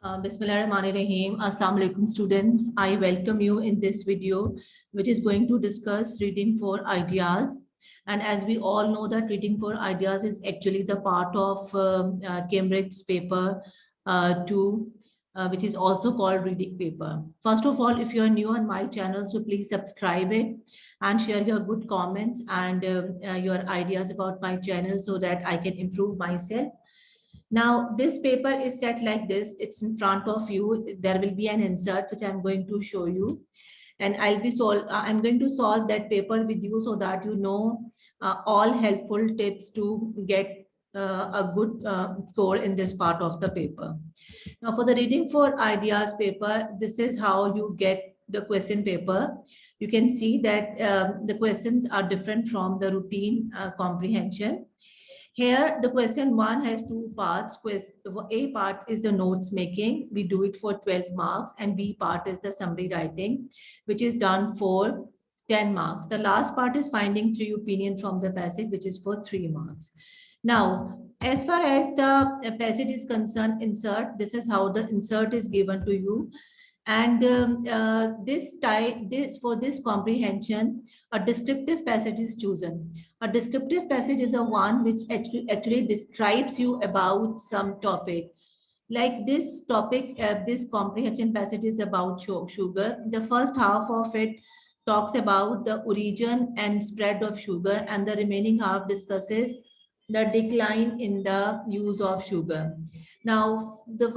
Bismillahirrahmanirrahim. Assalamu alaikum students. I welcome you in this video, which is going to discuss reading for ideas. And as we all know that reading for ideas is actually the part of Cambridge's paper 2, which is also called reading paper. First of all, if you are new on my channel, so please subscribe it and share your good comments and your ideas about my channel so that I can improve myself. Now, this paper is set like this. It's in front of you. There will be an insert which I'm going to show you, and I'm going to solve that paper with you so that you know all helpful tips to get a good score in this part of the paper. Now, for the reading for ideas paper, this is how you get the question paper. You can see that the questions are different from the routine comprehension. Here, the question one has two parts. A part is the notes making. We do it for 12 marks, and B part is the summary writing, which is done for 10 marks. The last part is finding three opinion from the passage, which is for 3 marks. Now, as far as the passage is concerned, insert, this is how the insert is given to you. And for this comprehension, a descriptive passage is chosen. A descriptive passage is a one which actually describes you about some topic. Like this topic, this comprehension passage is about sugar. The first half of it talks about the origin and spread of sugar, and the remaining half discusses the decline in the use of sugar. Now, the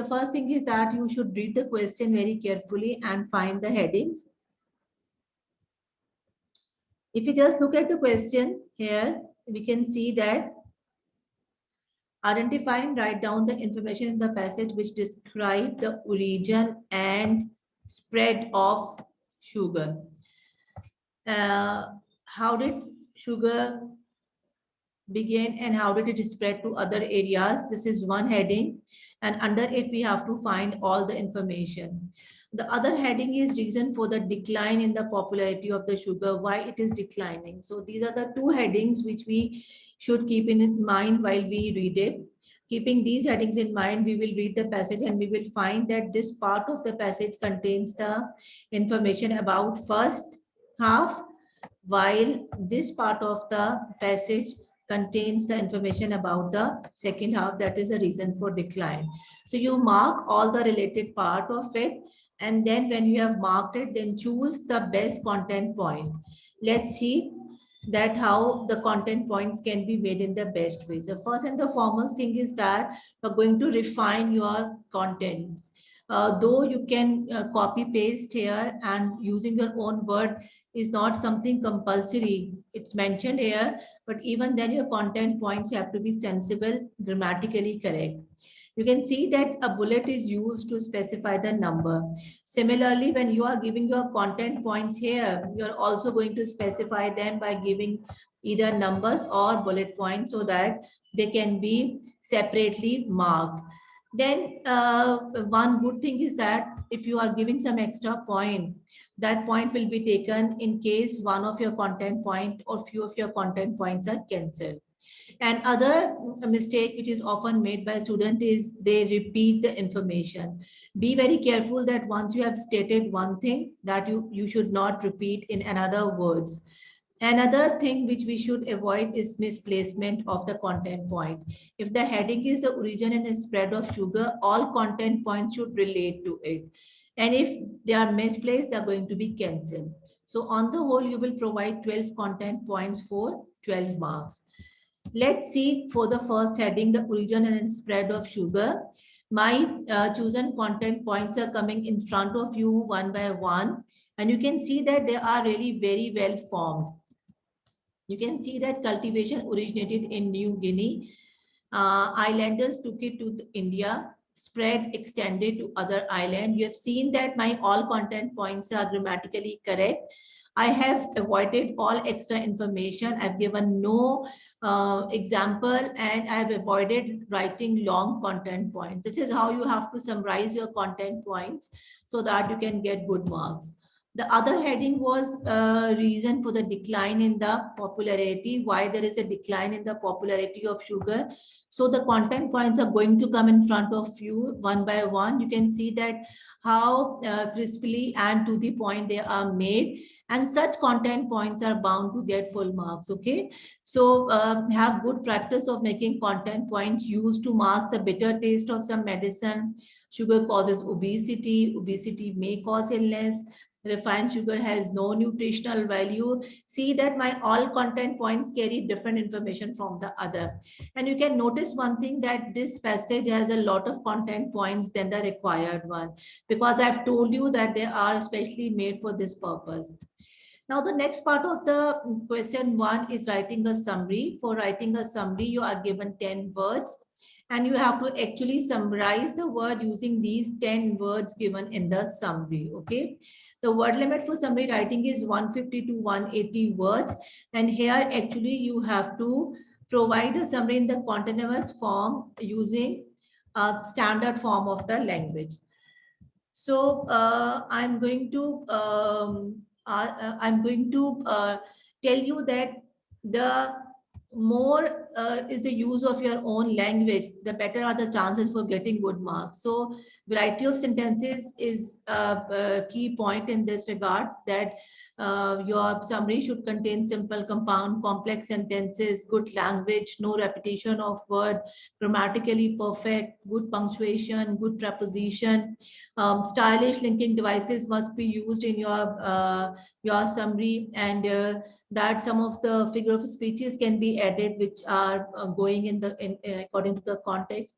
first thing is that you should read the question very carefully and find the headings. If you just look at the question here, we can see that identify and write down the information in the passage which describe the origin and spread of sugar. How did sugar begin and how did it spread to other areas? This is one heading, and under it we have to find all the information. The other heading is reason for the decline in the popularity of the sugar, why it is declining. So these are the two headings which we should keep in mind while we read it. Keeping these headings in mind, we will read the passage and we will find that this part of the passage contains the information about first half, while this part of the passage contains the information about the second half, that is a reason for decline. So you mark all the related part of it, and then when you have marked it, then choose the best content point. Let's see that how the content points can be made in the best way. The first and the foremost thing is that we're going to refine your contents. Though you can copy paste here and using your own word is not something compulsory. It's mentioned here, but even then your content points have to be sensible, grammatically correct. You can see that a bullet is used to specify the number. Similarly, when you are giving your content points here, you're also going to specify them by giving either numbers or bullet points so that they can be separately marked. Then one good thing is that if you are giving some extra point, that point will be taken in case one of your content point or few of your content points are cancelled. And other mistake which is often made by student is they repeat the information. Be very careful that once you have stated one thing that you should not repeat in another words. Another thing which we should avoid is misplacement of the content point. If the heading is the origin and spread of sugar, all content points should relate to it. And if they are misplaced, they are going to be cancelled. So on the whole, you will provide 12 content points for 12 marks. Let's see for the first heading, the origin and spread of sugar. My chosen content points are coming in front of you one by one. And you can see that they are really very well formed. You can see that cultivation originated in New Guinea. Islanders took it to India, spread extended to other islands. You have seen that my all content points are grammatically correct. I have avoided all extra information. I've given no example and I've avoided writing long content points. This is how you have to summarize your content points so that you can get good marks. The other heading was reason for the decline in the popularity, why there is a decline in the popularity of sugar. So the content points are going to come in front of you one by one. You can see that how crisply and to the point they are made, and such content points are bound to get full marks. Okay, so have good practice of making content points used to mask the bitter taste of some medicine. Sugar causes obesity. Obesity may cause illness. Refined sugar has no nutritional value. See that my all content points carry different information from the other. And you can notice one thing, that this passage has a lot of content points than the required one, because I've told you that they are specially made for this purpose. Now, the next part of the question one is writing a summary. For writing a summary, you are given 10 words, and you have to actually summarize the word using these 10 words given in the summary. Okay. The word limit for summary writing is 150 to 180 words. And here actually you have to provide a summary in the continuous form using a standard form of the language. So I'm going to tell you that the more is the use of your own language, the better are the chances for getting good marks. So variety of sentences is a key point in this regard, that your summary should contain simple, compound, complex sentences, good language, no repetition of word, grammatically perfect, good punctuation, good preposition. Stylish linking devices must be used in your summary, and that some of the figure of speeches can be added, which are going according to the context.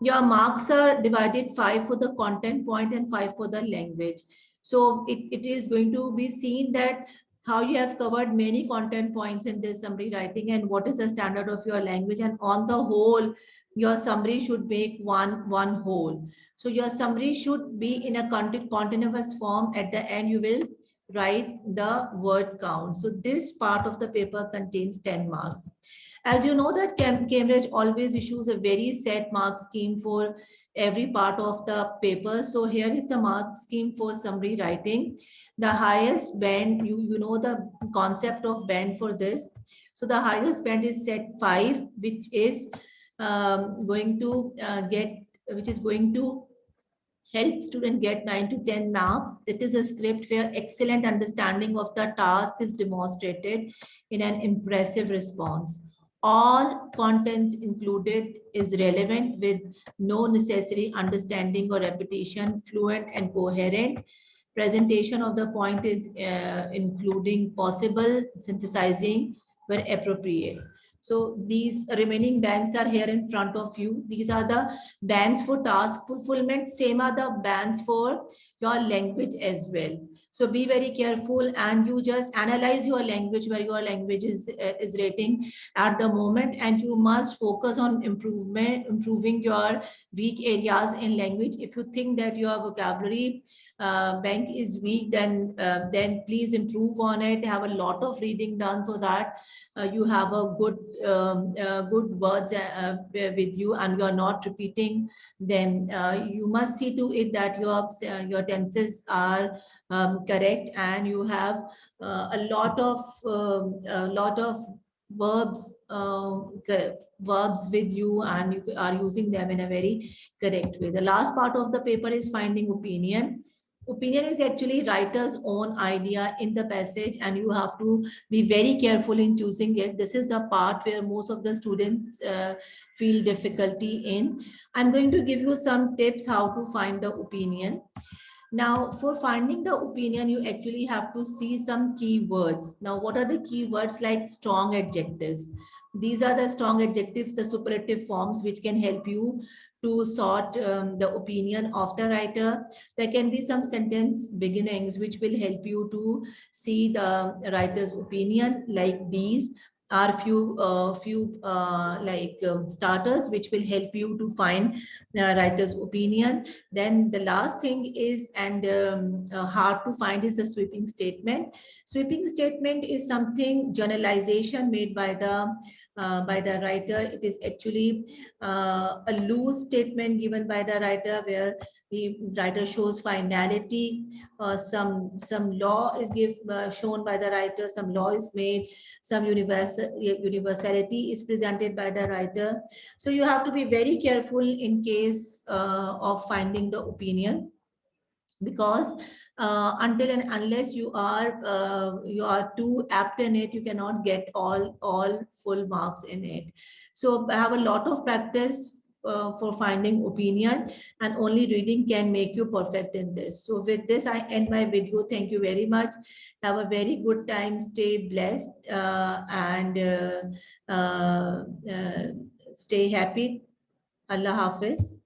Your marks are divided 5 for the content point and 5 for the language. So it is going to be seen that how you have covered many content points in this summary writing, and what is the standard of your language, and on the whole your summary should make one whole. So your summary should be in a continuous form. At the end you will write the word count. So this part of the paper contains 10 marks. As you know that Cambridge always issues a very set mark scheme for every part of the paper. So here is the mark scheme for summary writing. The highest band, you know the concept of band for this. So the highest band is set 5, which is going to which is going to help student get 9 to 10 marks. It is a script where excellent understanding of the task is demonstrated in an impressive response. All content included is relevant with no necessary understanding or repetition, fluent and coherent. Presentation of the point is including possible synthesizing where appropriate. So these remaining bands are here in front of you. These are the bands for task fulfillment. Same are the bands for your language as well. So be very careful, and you just analyze your language, where your language is rating at the moment, and you must focus on improving your weak areas in language. If you think that your vocabulary bank is weak, then please improve on it. Have a lot of reading done, so that you have a good words with you, and you are not repeating them. You must see to it that your tenses are correct, and you have a lot of verbs verbs with you, and you are using them in a very correct way. The last part of the paper is finding opinion. Opinion is actually writer's own idea in the passage, and you have to be very careful in choosing it. This is the part where most of the students feel difficulty in. I'm going to give you some tips how to find the opinion. Now, for finding the opinion, you actually have to see some keywords. Now, what are the keywords? Like strong adjectives. These are the strong adjectives, the superlative forms, which can help you to sort the opinion of the writer. There can be some sentence beginnings which will help you to see the writer's opinion, like these are few starters which will help you to find the writer's opinion. Then the last thing is, and hard to find, is a sweeping statement. Sweeping statement is something generalization made by the by the writer. It is actually a loose statement given by the writer, where the writer shows finality. Some law is shown by the writer. Some law is made. Some universality is presented by the writer. So you have to be very careful in case of finding the opinion, because until and unless you are too apt in it, you cannot get all full marks in it. So I have a lot of practice for finding opinion, and only reading can make you perfect in this. So with this, I end my video. Thank you very much. Have a very good time. Stay blessed, and uh, stay happy. Allah Hafiz.